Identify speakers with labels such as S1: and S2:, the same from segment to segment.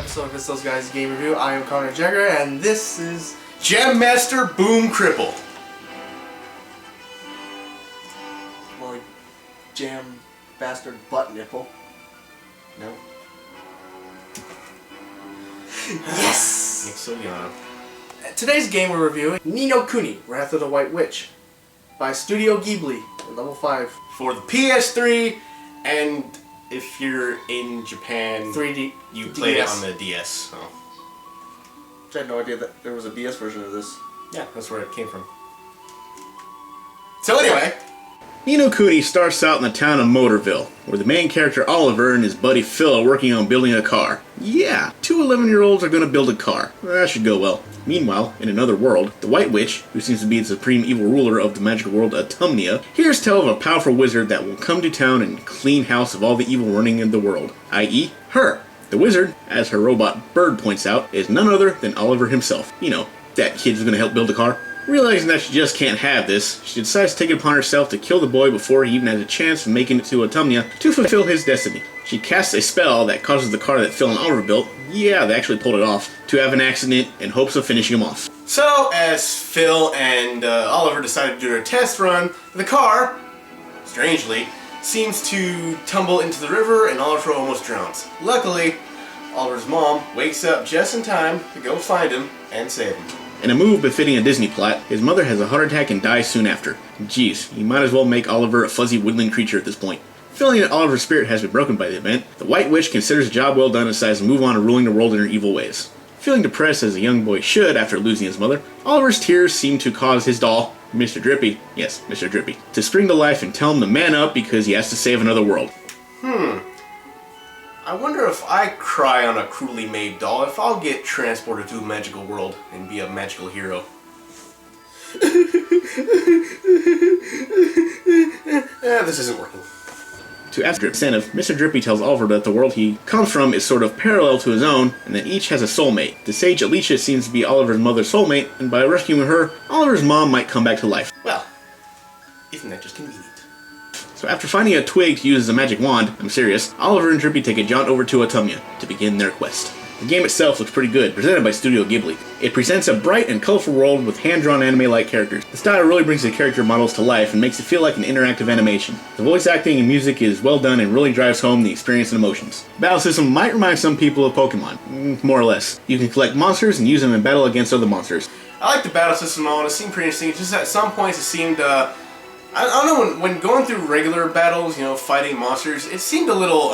S1: episode of It's Those Guys Game Review. I am Connor Jagger, and this is
S2: Jam Master Boom Cripple.
S1: more like Jam Bastard Butt Nipple. No. Yes!
S2: Nick Silveranato.
S1: Today's game we're reviewing Ni No Kuni, Wrath of the White Witch, by Studio Ghibli, level 5.
S2: For the PS3, and if you're in Japan,
S1: 3D.
S2: you play it
S1: DS.
S2: on the DS. So.
S1: I had no idea that there was a DS version of this.
S2: Yeah, that's where it came from. So anyway,
S3: Ni No Kuni starts out in the town of Motorville, where the main character Oliver and his buddy Phil are working on building a car. Yeah, two 11-year-olds are going to build a car. That should go well. Meanwhile, in another world, the White Witch, who seems to be the supreme evil ruler of the magical world Autumnia, hears tell of a powerful wizard that will come to town and clean house of all the evil running in the world, i.e., her. The wizard, as her robot bird points out, is none other than Oliver himself. You know, that kid who's going to help build a car. Realizing that she just can't have this, she decides to take it upon herself to kill the boy before he even has a chance of making it to Autumnia to fulfill his destiny. She casts a spell that causes the car that Phil and Oliver built, yeah, they actually pulled it off, to have an accident in hopes of finishing him off.
S2: so as Phil and Oliver decided to do their test run, the car, strangely, seems to tumble into the river and Oliver almost drowns. Luckily, Oliver's mom wakes up just in time to go find him and save him.
S3: In a move befitting a Disney plot, his mother has a heart attack and dies soon after. Geez, you might as well make Oliver a fuzzy woodland creature at this point. Feeling that Oliver's spirit has been broken by the event, the White Witch considers the job well done and decides to move on to ruling the world in her evil ways. Feeling depressed as a young boy should after losing his mother, Oliver's tears seem to cause his doll, Mr. Drippy, yes, Mr. Drippy, to spring to life and tell him to man up because he has to save another world.
S2: I wonder if I cry on a cruelly made doll, if I'll get transported to a magical world and be a magical hero. This isn't working.
S3: To ask Drip's incentive, Mr. Drippy tells Oliver that the world he comes from is sort of parallel to his own, and that each has a soulmate. The sage Alicia seems to be Oliver's mother's soulmate, and by rescuing her, Oliver's mom might come back to life.
S2: Well, isn't that just convenient?
S3: So after finding a twig to use as a magic wand, I'm serious, Oliver and Drippy take a jaunt over to Autumnia to begin their quest. The game itself looks pretty good, presented by Studio Ghibli. It presents a bright and colorful world with hand-drawn anime-like characters. The style really brings the character models to life and makes it feel like an interactive animation. The voice acting and music is well done and really drives home the experience and emotions. The battle system might remind some people of Pokemon, more or less. You can collect monsters and use them in battle against other monsters.
S2: I like the battle system and all, and it seemed pretty interesting. It's just at some points it seemed, I don't know, when going through regular battles, you know, fighting monsters, it seemed a little,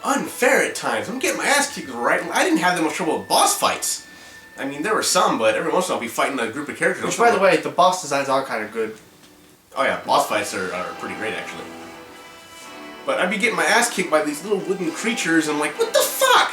S2: unfair at times. I'm getting my ass kicked right. I didn't have that much trouble with boss fights. I mean, there were some, but every once in a while I'll be fighting a group of characters.
S1: Which, by the way, the boss designs are kind of good.
S2: Oh yeah, boss fights are pretty great, actually. But I'd be getting my ass kicked by these little wooden creatures, and I'm like, what the fuck?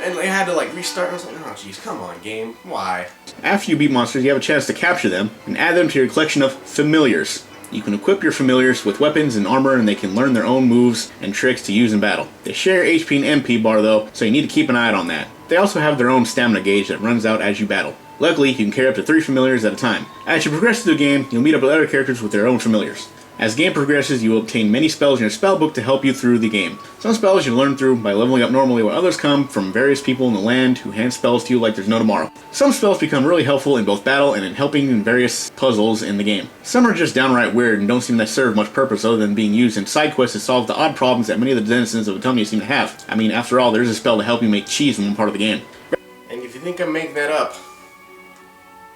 S2: And I had to, like, restart, and I was like, oh jeez, come on, game. Why?
S3: After you beat monsters, you have a chance to capture them and add them to your collection of familiars. You can equip your familiars with weapons and armor, and they can learn their own moves and tricks to use in battle. They share HP and MP bar though, so you need to keep an eye out on that. They also have their own stamina gauge that runs out as you battle. Luckily, you can carry up to 3 familiars at a time. As you progress through the game, you'll meet up with other characters with their own familiars. As the game progresses, you will obtain many spells in your spellbook to help you through the game. Some spells you learn through by leveling up normally, while others come from various people in the land who hand spells to you like there's no tomorrow. Some spells become really helpful in both battle and in helping in various puzzles in the game. Some are just downright weird and don't seem to serve much purpose other than being used in side quests to solve the odd problems that many of the denizens of Autumnia seem to have. I mean, after all, there's a spell to help you make cheese in one part of the game.
S2: And if you think I'm making that up,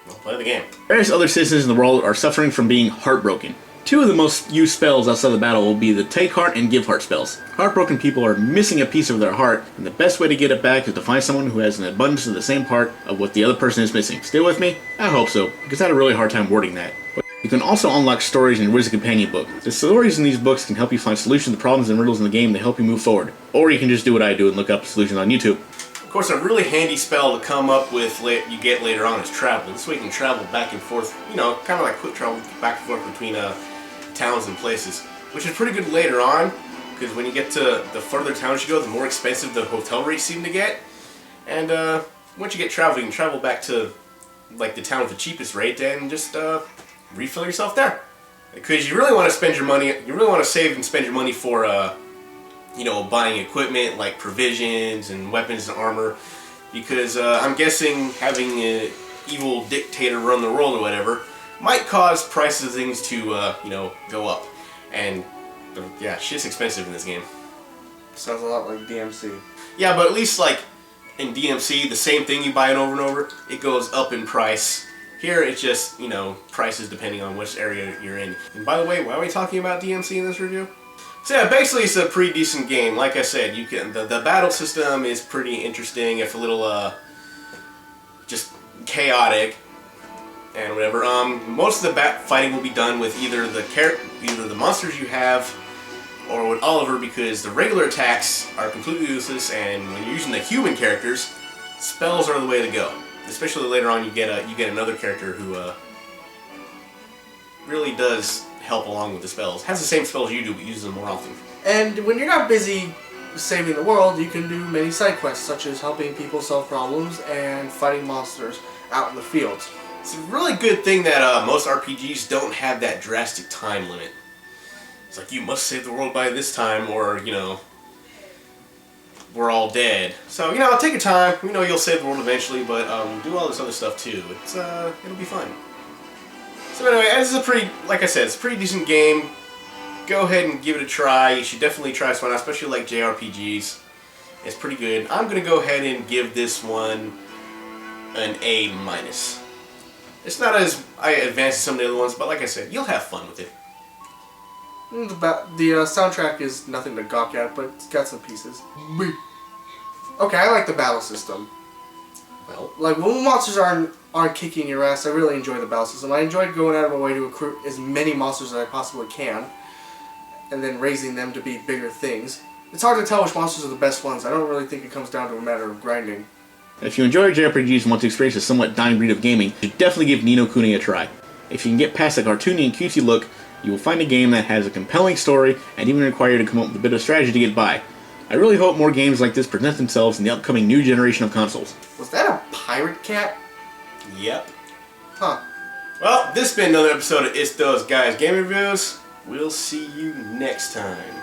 S2: well, play the game.
S3: Various other citizens in the world are suffering from being heartbroken. Two of the most used spells outside the battle will be the Take Heart and Give Heart spells. Heartbroken people are missing a piece of their heart, and the best way to get it back is to find someone who has an abundance of the same part of what the other person is missing. Still with me? I hope so, because I had a really hard time wording that. But you can also unlock stories in your Wizard Companion book. The stories in these books can help you find solutions to problems and riddles in the game to help you move forward. Or you can just do what I do and look up solutions on YouTube.
S2: Of course, a really handy spell to come up with you get later on is travel. This way you can travel back and forth, you know, kind of like quick travel back and forth between towns and places, which is pretty good later on, because when you get to the further towns you go, the more expensive the hotel rates seem to get. And once you get travel, you can travel back to like the town with the cheapest rate and just refill yourself there. Because you really want to spend your money, you really want to save and spend your money for you know, buying equipment like provisions and weapons and armor, because I'm guessing having an evil dictator run the world or whatever might cause prices of things to, you know, go up. And yeah, shit's expensive in this game.
S1: Sounds a lot like DMC.
S2: Yeah, but at least like in DMC, the same thing you buy it over and over, it goes up in price. Here, it's just, you know, prices depending on which area you're in. And by the way, why are we talking about DMC in this review? So yeah, basically it's a pretty decent game. Like I said, you can the battle system is pretty interesting, if a little just chaotic and whatever. Most of the fighting will be done with either the monsters you have or with Oliver, because the regular attacks are completely useless, and when you're using the human characters, spells are the way to go. Especially later on, you get another character who really does help along with the spells. Has the same spells you do, but uses them more often.
S1: And when you're not busy saving the world, you can do many side quests, such as helping people solve problems and fighting monsters out in the fields.
S2: It's a really good thing that most RPGs don't have that drastic time limit. It's like, you must save the world by this time, or, you know, we're all dead. So, you know, take your time. We know you'll save the world eventually, but do all this other stuff too. It's it'll be fun. So anyway, this is a pretty, like I said, it's a pretty decent game. Go ahead and give it a try. You should definitely try this one out, especially like JRPGs. It's pretty good. I'm gonna go ahead and give this one an A-. It's not as advanced as some of the other ones, but like I said, you'll have fun with it.
S1: The soundtrack is nothing to gawk at, but it's got some pieces. Okay, I like the battle system.
S2: Well,
S1: like when monsters aren't kicking your ass, I really enjoy the battle system. I enjoyed going out of my way to recruit as many monsters as I possibly can, and then raising them to be bigger things. It's hard to tell which monsters are the best ones. I don't really think it comes down to a matter of grinding.
S3: If you enjoy JRPGs and want to experience a somewhat dying breed of gaming, you should definitely give Ni No Kuni a try. If you can get past the cartoony and cutesy look, you will find a game that has a compelling story and even require you to come up with a bit of strategy to get by. I really hope more games like this present themselves in the upcoming new generation of consoles.
S1: Was that a pirate cat?
S2: Yep.
S1: Huh.
S2: Well, this has been another episode of It's Those Guys Game Reviews. We'll see you next time.